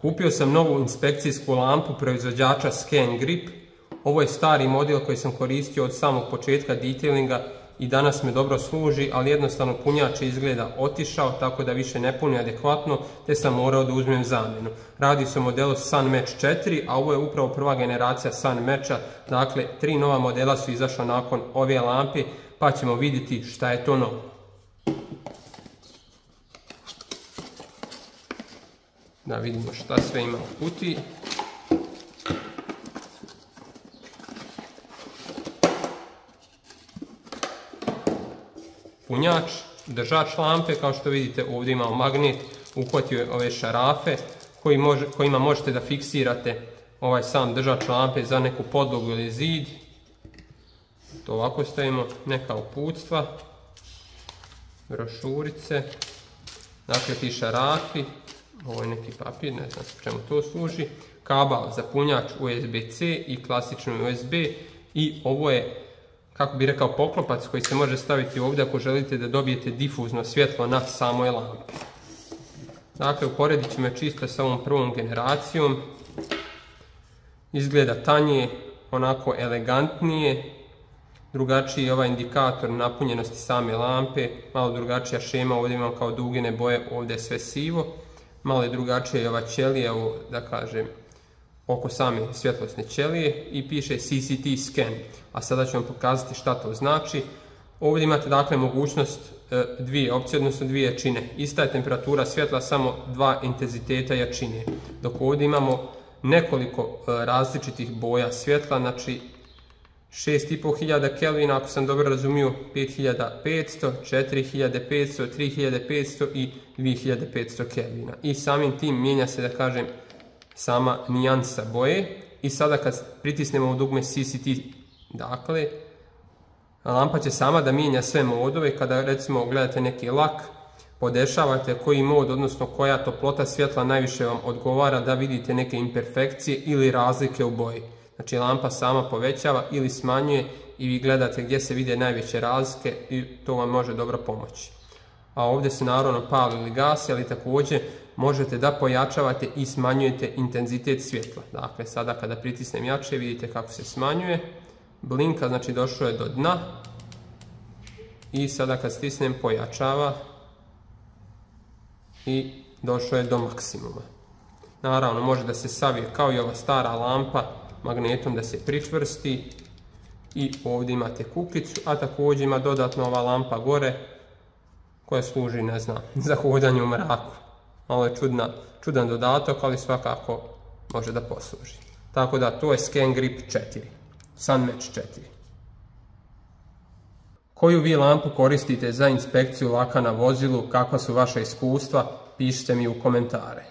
Kupio sam novu inspekcijsku lampu proizvođača ScanGrip. Ovo je stari model koji sam koristio od samog početka detailinga i danas me dobro služi, ali jednostavno punjač je izgleda otišao, tako da više ne puni adekvatno, te sam morao da uzmem zamjenu. Radi se o modelu Sunmatch 4, a ovo je upravo prva generacija Sunmatcha, dakle 3 nova modela su izašla nakon ove lampe, pa ćemo vidjeti šta je to novo. Da vidimo šta sve ima u kutiji. Punjač, držač lampe, kao što vidite ovdje imamo magnet, uhvatio je ove šarafe kojima možete da fiksirate ovaj sam držač lampe za neku podlogu ili zid. To ovako stavimo, neka uputstva, brošurice, dakle ti šarafi, ovo je neki papir, ne znam čemu to služi, kabel za punjač USB-C i klasični USB i ovo je, kako bi rekao, poklopac koji se može staviti ovdje ako želite da dobijete difuzno svjetlo na samoj lampi. Dakle, uporedit ćemo čisto sa ovom prvom generacijom. Izgleda tanje, onako elegantnije, drugačiji je ovaj indikator napunjenosti same lampe, malo drugačija šema, ovdje imam kao dugine boje, ovdje je sve sivo, malo je drugačija i ova ćelija, da kažem, oko same svjetlosne ćelije i piše CCT scan, a sada ću vam pokazati šta to znači. Ovdje imate dakle mogućnost dvije opcije, odnosno dvije jačine. Ista je temperatura svjetla, samo dva intenziteta jačine. Dok ovdje imamo nekoliko različitih boja svjetla, znači 6500 Kelvina, ako sam dobro razumio, 5500, 4500, 3500 i 2500 Kelvina. I samim tim mijenja se, da kažem, sama nijansa boje. I sada kad pritisnemo u dugme CCT, dakle, lampa će sama da mijenja sve modove. Kada recimo gledate neki lak, podešavate koji mod, odnosno koja toplota svjetla najviše vam odgovara, da vidite neke imperfekcije ili razlike u boji. Znači lampa sama povećava ili smanjuje i vi gledate gdje se vide najveće razlike i to vam može dobro pomoći. A ovdje se naravno pali ili gasi, ali također možete da pojačavate i smanjujete intenzitet svjetla. Dakle, sada kada pritisnem jače vidite kako se smanjuje. Blinka, znači došao je do dna. I sada kad stisnem pojačava i došao je do maksimuma. Naravno može da se savije kao i ova stara lampa magnetom da se pričvrsti. I ovdje imate kukicu, a također ima dodatno ova lampa gore koja služi, ne znam, za hodanje u mraku. Malo je čudan dodatak, ali svakako može da posluži. Tako da to je ScanGrip 4, Sunmatch 4. Koju vi lampu koristite za inspekciju laka na vozilu, kakva su vaša iskustva, pišite mi u komentare.